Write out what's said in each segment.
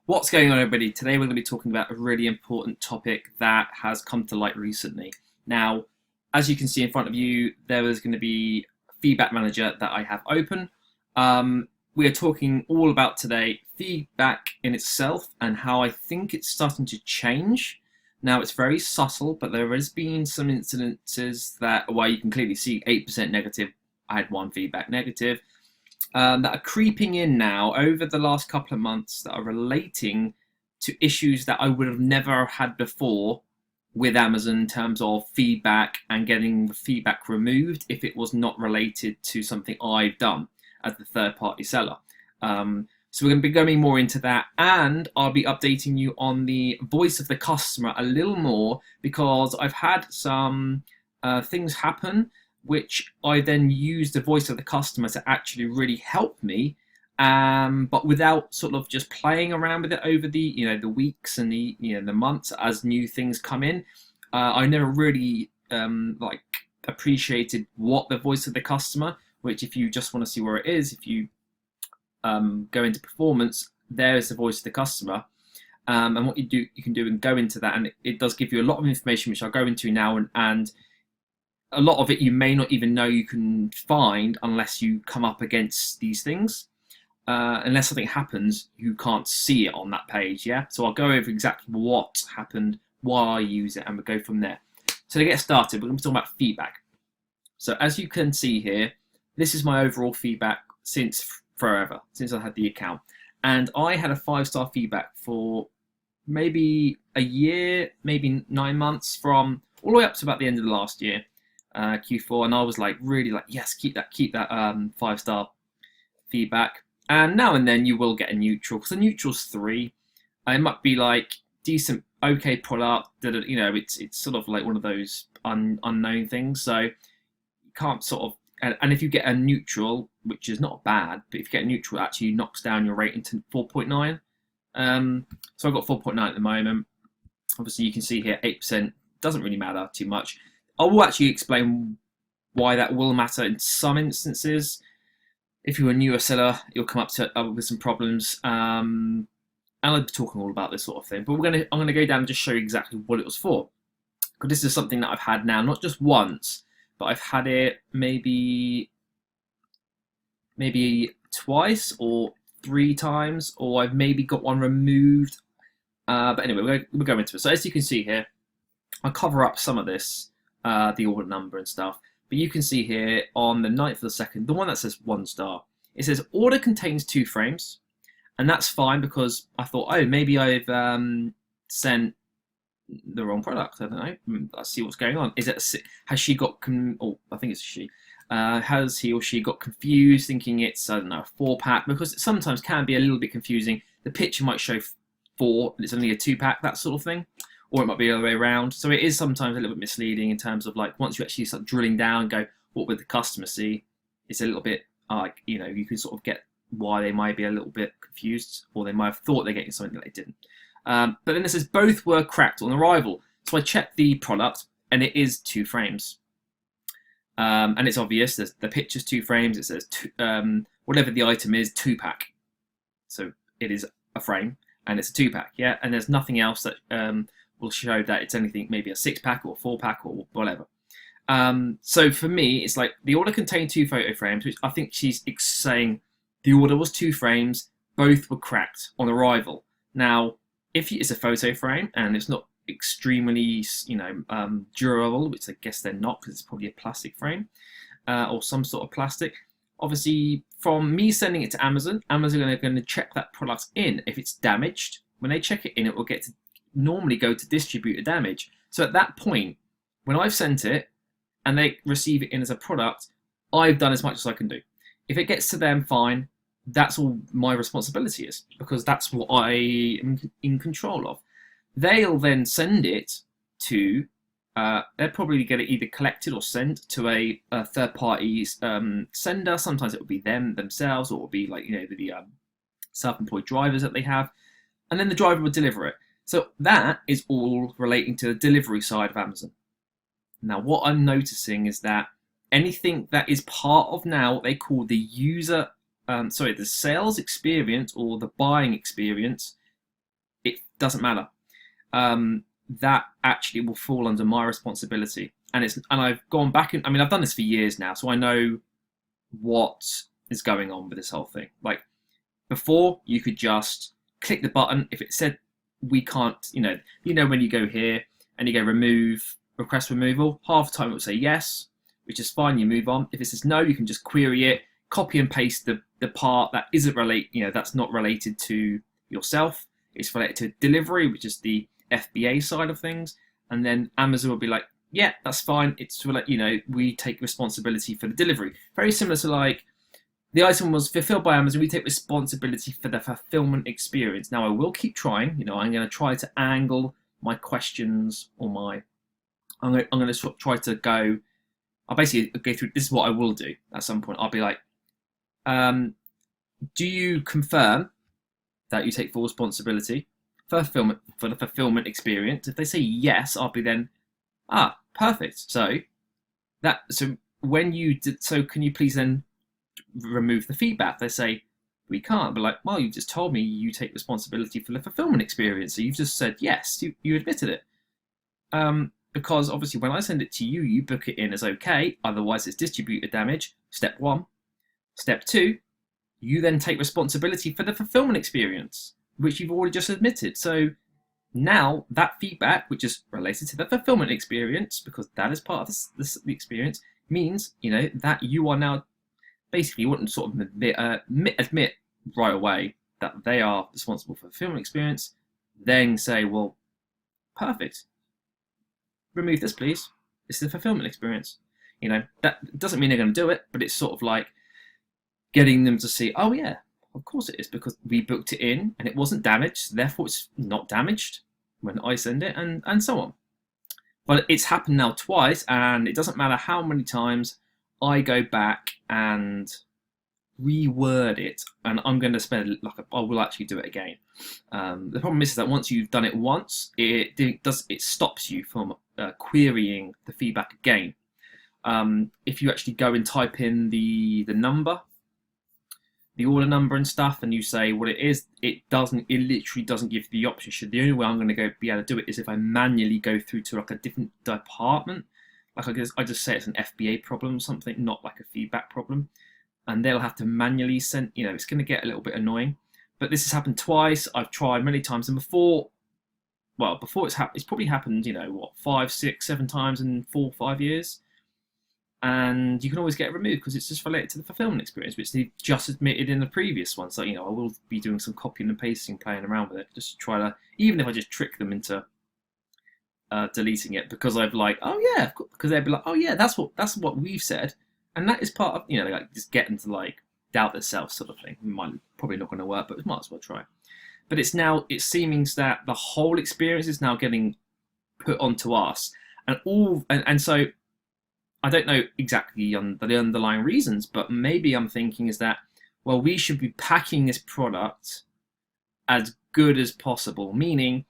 What's going on, everybody? Today we're going to be talking about a really important topic that has come to light recently. Now, as you can see in front of you, there is going to be Feedback Manager that I have open. We are talking all about today feedback in itself and how I think it's starting to change. Now, it's very subtle, but there has been some incidences that, well, you can clearly see 8% negative. I had one feedback negative. That are creeping in now over the last couple of months that are relating to issues that I would have never had before with Amazon in terms of feedback and getting the feedback removed if it was not related to something I've done as the third-party seller. So we're going to be going more into that, and I'll be updating you on the voice of the customer a little more because I've had some things happen which I then use the voice of the customer to actually really help me, but without sort of just playing around with it over the the weeks and the the months as new things come in. I never really like appreciated what the voice of the customer, which if you just want to see where it is, if you go into performance, there's the voice of the customer. And what you can do and go into that, and it does give you a lot of information which I'll go into now, and a lot of it you may not even know you can find unless you come up against these things. Unless something happens, you can't see it on that page. Yeah, so I'll go over exactly what happened, why I use it, and we'll go from there. So to get started, we're going to be talking about feedback. So as you can see here, this is my overall feedback since forever, since I had the account, and I had a 5-star feedback for maybe a year, maybe 9 months, from all the way up to about the end of the last year. Q4, and I was like really like, yes, keep that 5-star feedback. And now and then you will get a neutral, because a neutral's 3. It might be like decent, okay product that it's sort of like one of those unknown things. So you can't sort of, and if you get a neutral, which is not bad, but if you get a neutral, it actually knocks down your rating to 4.9. So I've got 4.9 at the moment. Obviously you can see here 8% doesn't really matter too much. I will actually explain why that will matter in some instances. If you're a newer seller, you'll come up with some problems, and I'll be talking all about this sort of thing. But I'm going to go down and just show you exactly what it was for, because this is something that I've had now, not just once, but I've had it maybe twice or 3 times, or I've maybe got one removed. But anyway, we'll go into it. So as you can see here, I'll cover up some of this. The order number and stuff, but you can see here on the 9th of the 2nd, the one that says 1 star, it says order contains 2 frames, and that's fine because I thought, oh, maybe I've sent the wrong product. I don't know. Let's see what's going on. Has she got I think it's she. Has he or she got confused thinking it's, I don't know, a 4-pack, because it sometimes can be a little bit confusing. The picture might show 4 and it's only a 2-pack, that sort of thing. Or it might be the other way around. So it is sometimes a little bit misleading in terms of like, once you actually start drilling down and go, what would the customer see? It's a little bit like, you can sort of get why they might be a little bit confused, or they might have thought they're getting something that they didn't. But then it says both were cracked on arrival. So I checked the product and it is 2 frames. And it's obvious, the picture's 2 frames. It says whatever the item is, 2-pack. So it is a frame and it's a 2-pack, yeah? And there's nothing else that will show that it's anything, maybe a 6-pack or 4-pack or whatever. So for me, it's like the order contained 2 photo frames, which I think she's saying the order was 2 frames, both were cracked on arrival. Now, if it's a photo frame and it's not extremely, durable, which I guess they're not because it's probably a plastic frame or some sort of plastic. Obviously, from me sending it to Amazon are going to check that product in. If it's damaged, when they check it in, it will normally go to distributor damage. So at that point, when I've sent it and they receive it in as a product, I've done as much as I can do. If it gets to them, fine. That's all my responsibility is, because that's what I am in control of. They'll then send it to, they'll probably get it either collected or sent to a third-party sender. Sometimes it will be themselves, or it will be like, the self-employed drivers that they have. And then the driver will deliver it. So that is all relating to the delivery side of Amazon. Now, what I'm noticing is that anything that is part of now what they call the the sales experience or the buying experience it doesn't matter. That actually will fall under my responsibility. And I've gone back and I mean I've done this for years now, so I know what is going on with this whole thing. Like before, you could just click the button if it said we can't, when you go here and you go request removal, half the time it will say yes, which is fine, you move on. If it says no, you can just query it, copy and paste the part that isn't that's not related to yourself. It's related to delivery, which is the FBA side of things. And then Amazon will be like, yeah, that's fine. It's we take responsibility for the delivery. Very similar to like the item was fulfilled by Amazon. We take responsibility for the fulfillment experience. Now I will keep trying. I'm going to try to angle my questions or I'm going to try to go. I'll basically go through. This is what I will do at some point. I'll be like, do you confirm that you take full responsibility for the fulfillment experience? If they say yes, I'll be then, perfect. So when you did, so can you please then remove the feedback? They say we can't. But like, well, you just told me you take responsibility for the fulfillment experience, so you've just said yes, you admitted it. Because obviously when I send it to you, you book it in as okay, otherwise it's distributor damage. Step 1. Step 2, you then take responsibility for the fulfillment experience, which you've already just admitted. So now that feedback, which is related to the fulfillment experience, because that is part of the experience, means that you are now basically, you wouldn't sort of admit right away that they are responsible for the fulfillment experience, then say, well, perfect, remove this please, it's the fulfillment experience. That doesn't mean they're going to do it, but it's sort of like getting them to see, oh yeah, of course it is, because we booked it in and it wasn't damaged, therefore it's not damaged when I send it, and so on. But it's happened now twice, and it doesn't matter how many times I go back and reword it, and I'm going to spend I will actually do it again. The problem is that once you've done it once, it stops you from querying the feedback again. If you actually go and type in the number, the order number and stuff, and you say what it is, it literally doesn't give you the option. The only way I'm going to be able to do it is if I manually go through to like a different department. Like I just say it's an FBA problem or something, not like a feedback problem. And they'll have to manually send, it's going to get a little bit annoying. But this has happened twice. I've tried many times. And before it's probably happened, 5, 6, 7 times in 4, 5 years. And you can always get it removed because it's just related to the fulfillment experience, which they just admitted in the previous one. So, I will be doing some copying and pasting, playing around with it, just to try to, even if I just trick them into deleting it, because I've like, oh yeah, because they'd be like, oh yeah, that's what we've said, and that is part of, like just getting to like doubt themselves sort of thing. Probably not going to work, but we might as well try. But it's seeming that the whole experience is now getting put onto us, and so I don't know exactly on the underlying reasons, but maybe I'm thinking is that, well, we should be packing this product as good as possible, meaning,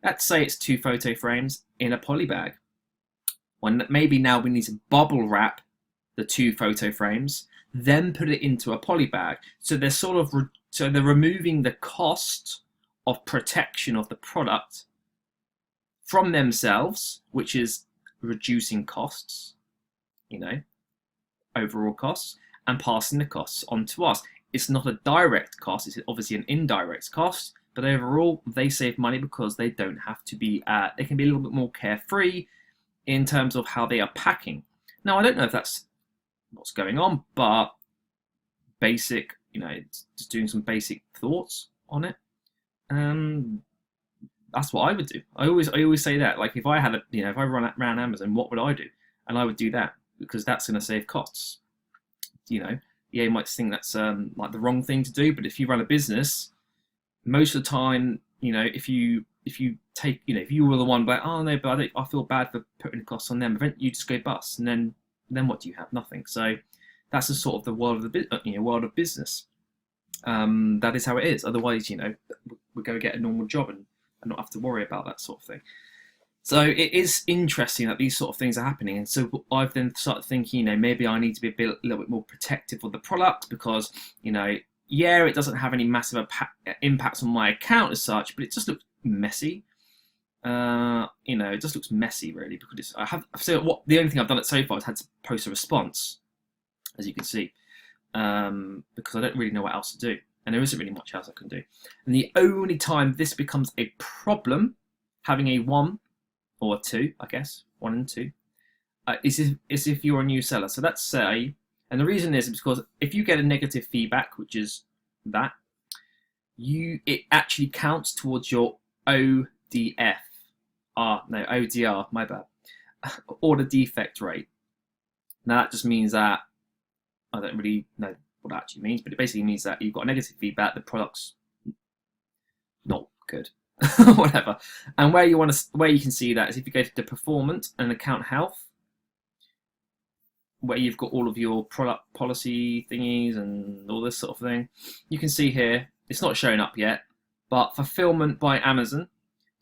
let's say it's 2 photo frames in a poly bag. When maybe now we need to bubble wrap the 2 photo frames, then put it into a poly bag. So they're they're removing the cost of protection of the product from themselves, which is reducing costs, overall costs, and passing the costs on to us. It's not a direct cost, it's obviously an indirect cost, but overall they save money because they don't have to be, they can be a little bit more carefree in terms of how they are packing. Now, I don't know if that's what's going on, but basic, just doing some basic thoughts on it. That's what I would do. I always say that, like, if I had if I ran Amazon, what would I do? And I would do that, because that's going to save costs. You might think that's like the wrong thing to do, but if you run a business, most of the time, if you take, if you were the one like, oh no, but I feel bad for putting the costs on them, eventually you just go bust, and then what do you have? Nothing. So that's the sort of the world of the world of business. That is how it is. Otherwise, we go get a normal job and not have to worry about that sort of thing. So it is interesting that these sort of things are happening, and so I've then started thinking, maybe I need to be a little bit more protective of the product, because yeah, it doesn't have any massive impacts on my account as such, but it just messy. You know, it just looks messy really, because the only thing I've done it so far is had to post a response, as you can see, because I don't really know what else to do, and there isn't really much else I can do. And the only time this becomes a problem, having a 1 or a 2, I guess 1 and 2, is if you're a new seller. So let's say, and the reason is because if you get a negative feedback, which is that, it actually counts towards your ODF. ODR, my bad. Order defect rate. Now that just means that, I don't really know what that actually means, but it basically means that you've got negative feedback, the product's not good, whatever. And where you can see that is if you go to the performance and account health, where you've got all of your product policy thingies and all this sort of thing. You can see here, it's not showing up yet, but fulfillment by Amazon,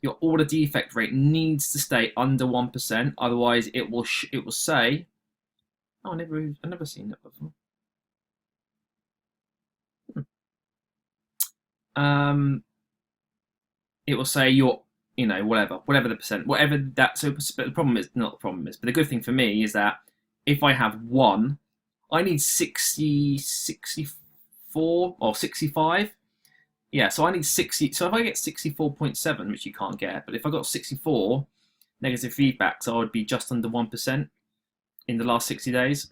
your order defect rate needs to stay under 1%, otherwise it will say, oh, I've never seen that before. It will say whatever the percent, whatever that. So but the problem is not the problem is, but the good thing for me is that if I have 1, I need 60, 64 or 65. Yeah, so I need 60. So if I get 64.7, which you can't get, but if I got 64 negative feedback, so I would be just under 1% in the last 60 days,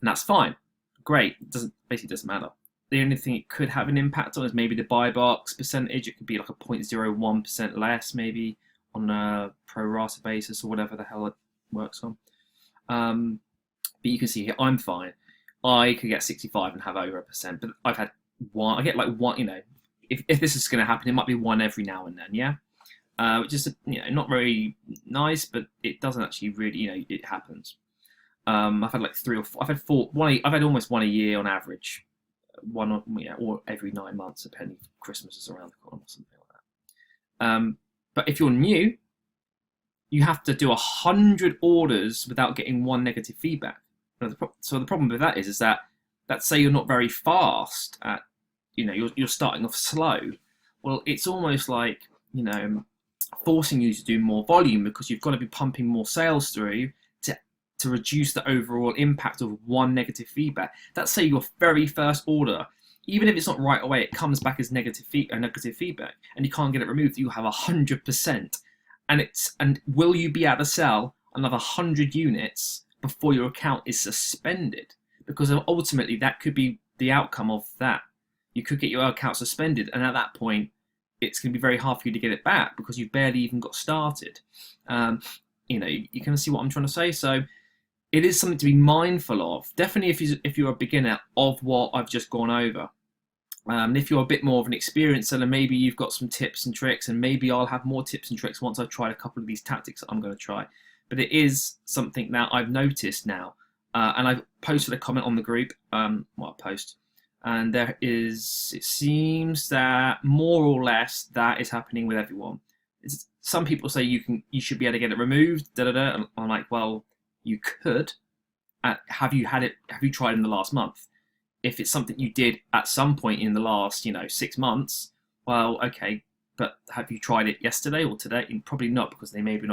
and that's fine. Great. It basically doesn't matter. The only thing it could have an impact on is maybe the buy box percentage. It could be like a 0.01% less, maybe on a pro rata basis or whatever the hell it works on. But you can see here, I'm fine. I could get 65 and have over 1%, but I've had 1. I get like 1. You know, if this is going to happen, it might be 1 every now and then. Yeah, which is not very nice, but it doesn't actually really. It happens. I've had like 3 or 4. I've had 4. I've had almost 1 a year on average. Or every 9 months, depending if Christmas is around the corner or something like that. But if you're new, you have to do 100 orders without getting 1 negative feedback. So the problem with that is that, let's say you're not very fast at, you're starting off slow. Well, it's almost like, forcing you to do more volume, because you've got to be pumping more sales through to reduce the overall impact of 1 negative feedback. Let's say your very first order, even if it's not right away, it comes back as negative feedback, and you can't get it removed. You have 100%, and will you be able to sell another 100 units before your account is suspended? Because ultimately that could be the outcome of that. You could get your account suspended, and at that point, it's going to be very hard for you to get it back because you've barely even got started. You can see what I'm trying to say. So it is something to be mindful of. Definitely if you're a beginner of what I've just gone over. If you're a bit more of an experienced seller, maybe you've got some tips and tricks, and maybe I'll have more tips and tricks once I've tried a couple of these tactics that I'm going to try. But it is something that I've noticed now, and I've posted a comment on the group. And it seems that more or less that is happening with everyone. Some people say you should be able to get it removed. And I'm like, well, you could. Have you tried in the last month? If it's something you did at some point in the last 6 months, well, okay, but have you tried it yesterday or today? And probably not, because they maybe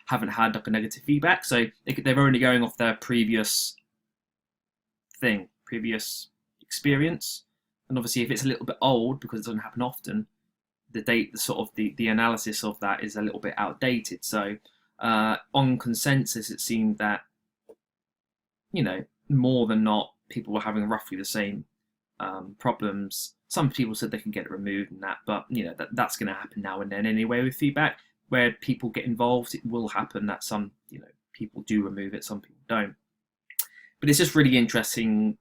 haven't had like a negative feedback, so they're only going off their previous experience. And obviously, if it's a little bit old, because it doesn't happen often, the analysis of that is a little bit outdated. So on consensus, it seemed that more than not, people were having roughly the same problems. Some people said they can get it removed and that, but that's going to happen now and then anyway with feedback. Where people get involved, it will happen that some people do remove it, some people don't. But it's just really interesting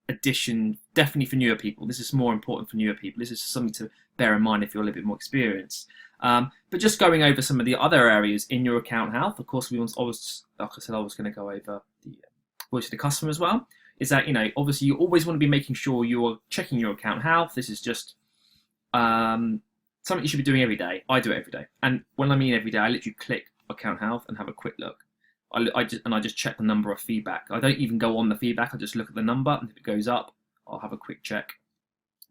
addition, definitely for newer people. This is more important for newer people. This is something to bear in mind if you're a little bit more experienced. But just going over some of the other areas in your account health, of course, like I said, I was going to go over the voice of the customer as well. Is that obviously you always want to be making sure you're checking your account health. This is just something you should be doing every day. I do it every day, and when I mean every day, I literally click account health and have a quick look. I just check the number of feedback. I don't even go on the feedback. I just look at the number, and if it goes up, I'll have a quick check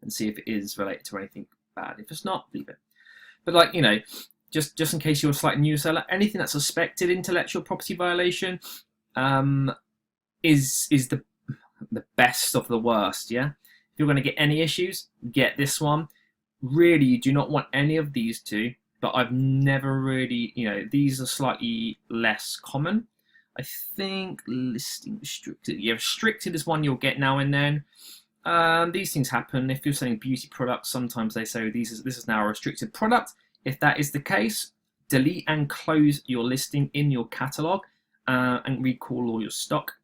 and see if it is related to anything bad. If it's not, leave it. But like, just in case you're a slightly new seller, anything that's suspected intellectual property violation is the best of the worst. Yeah, if you're going to get any issues, get this one. Really, you do not want any of these two. But I've never really, these are slightly less common. I think listing restricted. Yeah, restricted is one you'll get now and then. These things happen. If you're selling beauty products, sometimes they say this is now a restricted product. If that is the case, delete and close your listing in your catalog and recall all your stock.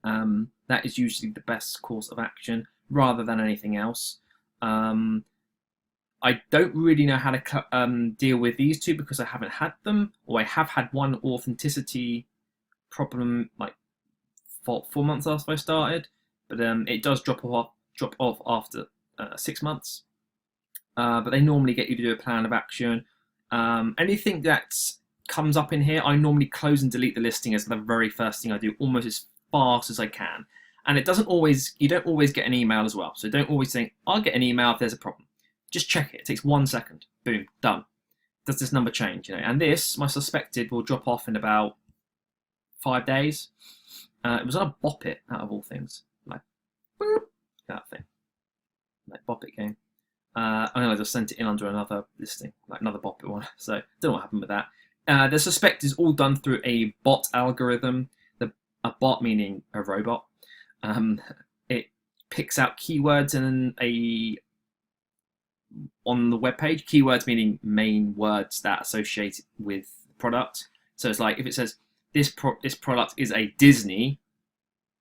That is usually the best course of action rather than anything else. I don't really know how to deal with these two because I haven't had them, or I have had one authenticity problem like 4 months after I started, but it does drop off after 6 months. But they normally get you to do a plan of action. Anything that comes up in here, I normally close and delete the listing as the very first thing I do, almost as fast as I can. And you don't always get an email as well. So don't always think, I'll get an email if there's a problem. Just check it. It takes 1 second. Boom, done. Does this number change? And this, my suspected, will drop off in about 5 days. It was on a Bop It, out of all things. Like, boop, that thing. Like Bop It game. I just sent it in under another listing, like another Bop It one. So, don't know what happened with that. The suspect is all done through a bot algorithm. A bot meaning a robot. It picks out keywords on the web page. Keywords meaning main words that are associated with the product. So it's like if it says this product is a Disney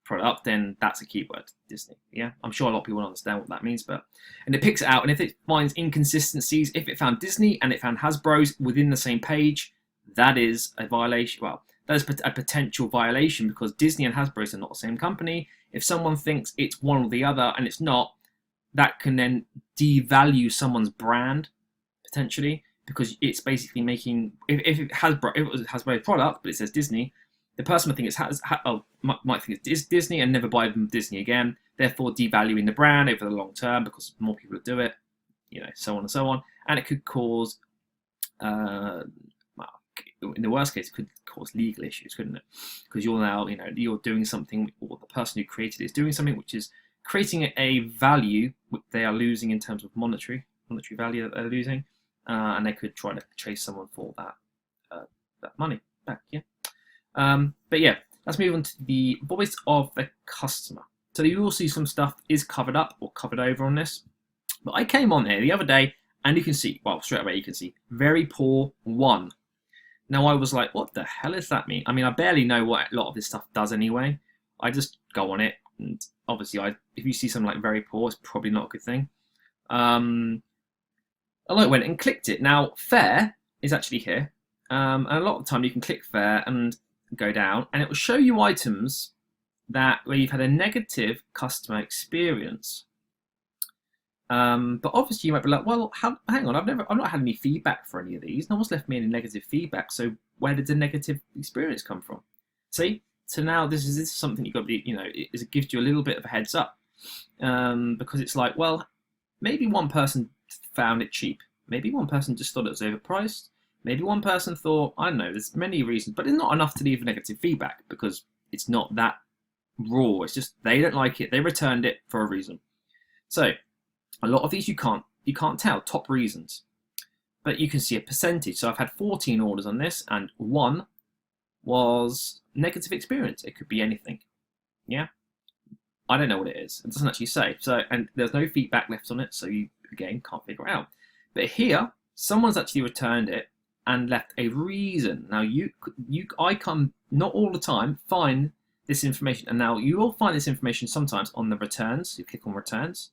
product, then that's a keyword, Disney. Yeah, I'm sure a lot of people understand what that means, and it picks it out, and if it finds inconsistencies, if it found Disney and it found Hasbro's within the same page, that is a violation. Well, that is a potential violation because Disney and Hasbro's are not the same company. If someone thinks it's one or the other and it's not, that can then devalue someone's brand potentially, because it's basically making, if it was a Hasbro product but it says Disney, the person would think might think it's Disney and never buy them Disney again, therefore devaluing the brand over the long term because more people do it, so on and so on, and it could cause, in the worst case, it could cause legal issues, couldn't it? Because you're now, you're doing something, or the person who created it is doing something which is creating a value which they are losing in terms of monetary value that they're losing, and they could try to chase someone for that money back. Yeah. But yeah, let's move on to the voice of the customer. So you will see some stuff is covered up or covered over on this. But I came on here the other day and you can see, well, straight away you can see very poor 1. Now I was like, what the hell does that mean? I mean, I barely know what a lot of this stuff does anyway. I just go on it, and obviously if you see something like very poor, it's probably not a good thing. I went and clicked it. Now fair is actually here. And a lot of the time you can click fair and go down and it will show you items where you've had a negative customer experience. But obviously you might be like, well, hang on, I've not had any feedback for any of these. No one's left me any negative feedback. So where did the negative experience come from? See? So now this is something you've got to be, it gives you a little bit of a heads up. Because it's like, well, maybe one person found it cheap. Maybe one person just thought it was overpriced. Maybe one person thought, I don't know, there's many reasons, but it's not enough to leave negative feedback because it's not that raw. It's just they don't like it. They returned it for a reason. So a lot of these you can't tell top reasons, but you can see a percentage. So I've had 14 orders on this, and 1 was negative experience. It could be anything. Yeah, I don't know what it is. It doesn't actually say. So, and there's no feedback left on it, so you again can't figure it out. But here, someone's actually returned it and left a reason. Now I can not all the time find this information, and now you will find this information sometimes on the returns. You click on returns,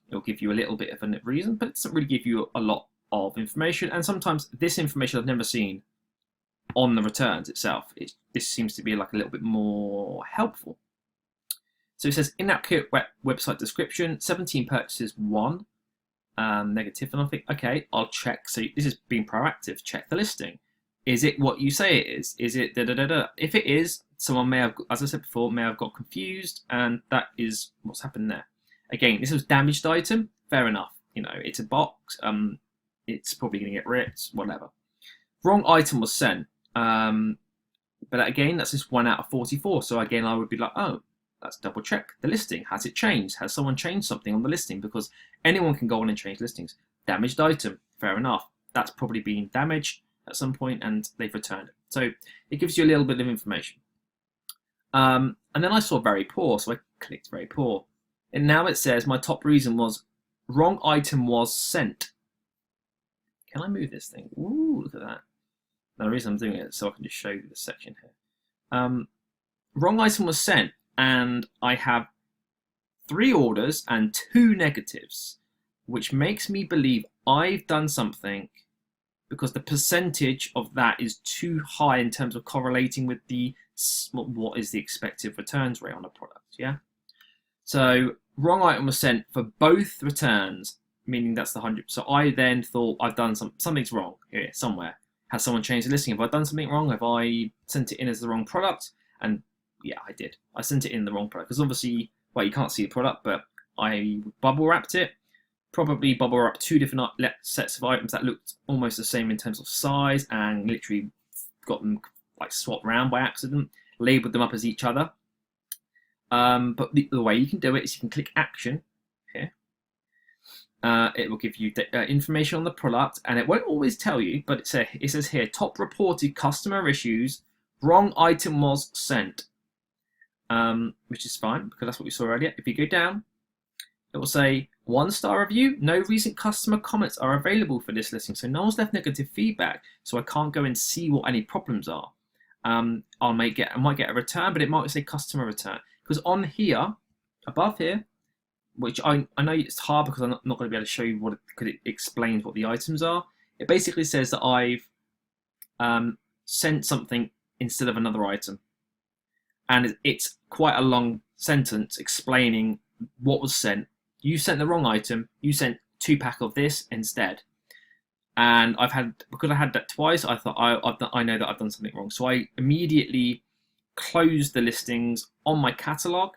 it'll give you a little bit of a reason, but it doesn't really give you a lot of information. And sometimes this information I've never seen on the returns itself. This seems to be like a little bit more helpful. So it says inaccurate website description, 17 purchases, 1 negative, and I think, okay, I'll check. So this is being proactive. Check the listing. Is it what you say it is? Is it da da da da? If it is, someone may have, as I said before, may have got confused, and that is what's happened there. Again, this was damaged item. Fair enough. It's a box. it's probably going to get ripped, whatever. Wrong item was sent. But again, that's just 1 out of 44. So again, I would be like, oh, let's double check the listing. Has it changed? Has someone changed something on the listing? Because anyone can go on and change listings. Damaged item, fair enough. That's probably been damaged at some point and they've returned it. So it gives you a little bit of information. And then I saw very poor, so I clicked very poor. And now it says my top reason was wrong item was sent. Can I move this thing? Ooh, look at that. Now, the reason I'm doing it is so I can just show you the section here. Wrong item was sent, and I have 3 orders and 2 negatives, which makes me believe I've done something because the percentage of that is too high in terms of correlating with the what is the expected returns rate on a product. Yeah. So wrong item was sent for both returns, meaning that's the 100. So I then thought I've done something's wrong here somewhere. Has someone changed the listing? Have I done something wrong? Have I sent it in as the wrong product? And yeah, I did. I sent it in the wrong product because obviously, well, you can't see the product, but I bubble wrapped it. Probably bubble wrapped 2 different sets of items that looked almost the same in terms of size, and literally got them like swapped around by accident. Labeled them up as each other. But the way you can do it is you can click Action here. It will give you information on the product, and it won't always tell you, but it says here, top reported customer issues, wrong item was sent, which is fine because that's what we saw earlier. If you go down, it will say 1-star review, no recent customer comments are available for this listing, so no one's left negative feedback, so I can't go and see what any problems are. I might get a return, but it might say customer return, because on here, above here, which I know it's hard because I'm not going to be able to show you what because it explains what the items are. It basically says that I've sent something instead of another item, and it's quite a long sentence explaining what was sent. You sent the wrong item. You sent 2-pack of this instead, and because I had that twice. I thought I know that I've done something wrong, so I immediately closed the listings on my catalog,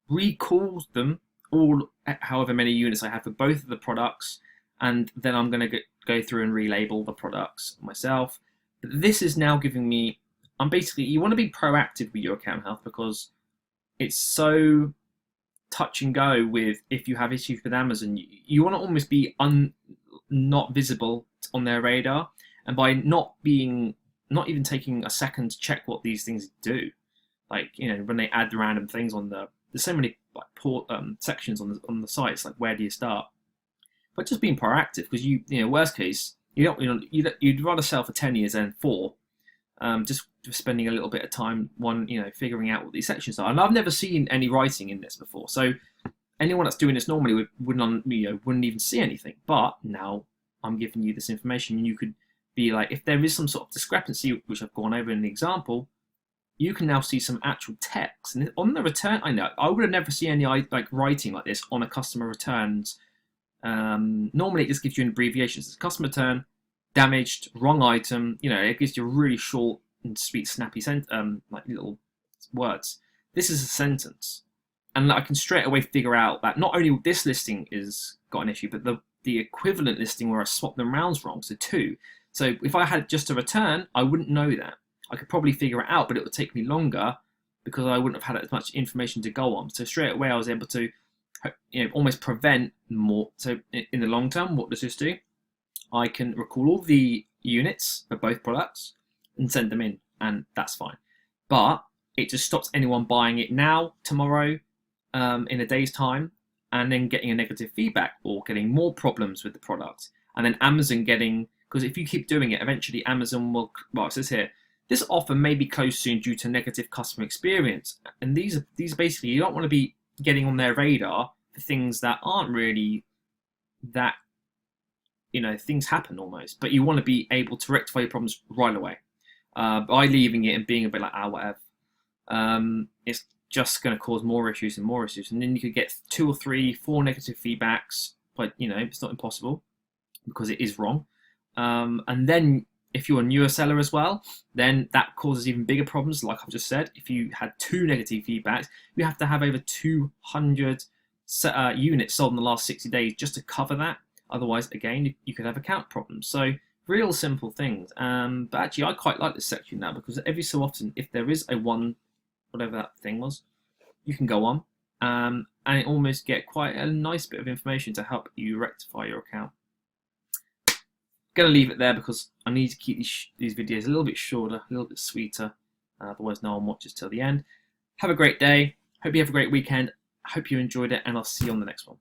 recalled them all, however many units I have for both of the products, and then I'm going to go through and relabel the products myself. But this is now giving me, you want to be proactive with your account health because it's so touch and go with if you have issues with Amazon. You want to almost be not visible on their radar, and by not even taking a second to check what these things do, like when they add the random things on there's so many like sections on the site. It's like, where do you start? But just being proactive, because worst case, you'd rather sell for 10 years than 4. Just spending a little bit of time figuring out what these sections are. And I've never seen any writing in this before, so anyone that's doing this normally wouldn't even see anything. But now I'm giving you this information, and you could be like, if there is some sort of discrepancy, which I've gone over in the example, you can now see some actual text. And on the return, I would have never seen any like writing like this on a customer returns. Normally it just gives you an abbreviation. It's customer return, damaged, wrong item. It gives you a really short and sweet, snappy like little words. This is a sentence, and I can straight away figure out that not only this listing is got an issue, but the equivalent listing where I swapped them rounds wrong, so 2. So if I had just a return, I wouldn't know that. I could probably figure it out, but it would take me longer because I wouldn't have had as much information to go on. So straight away, I was able to, almost prevent more. So in the long term, what does this do? I can recall all the units for both products and send them in, and that's fine. But it just stops anyone buying it now, tomorrow, in a day's time, and then getting a negative feedback or getting more problems with the product. And then Amazon because if you keep doing it, eventually Amazon will, well, it says here, this offer may be closed soon due to negative customer experience. And these basically, you don't want to be getting on their radar for things that aren't really that, things happen almost, but you want to be able to rectify your problems right away. By leaving it and being a bit like, whatever, it's just going to cause more issues and more issues. And then you could get 2 or 3, 4 negative feedbacks, but it's not impossible because it is wrong. And then if you're a newer seller as well, then that causes even bigger problems. Like I've just said, if you had 2 negative feedbacks, you have to have over 200 units sold in the last 60 days just to cover that. Otherwise, again, you could have account problems. So real simple things. But actually, I quite like this section now, because every so often, if there is a one, whatever that thing was, you can go on and almost get quite a nice bit of information to help you rectify your account. Going to leave it there because I need to keep these videos a little bit shorter, a little bit sweeter. Otherwise, no one watches till the end. Have a great day. Hope you have a great weekend. Hope you enjoyed it, and I'll see you on the next one.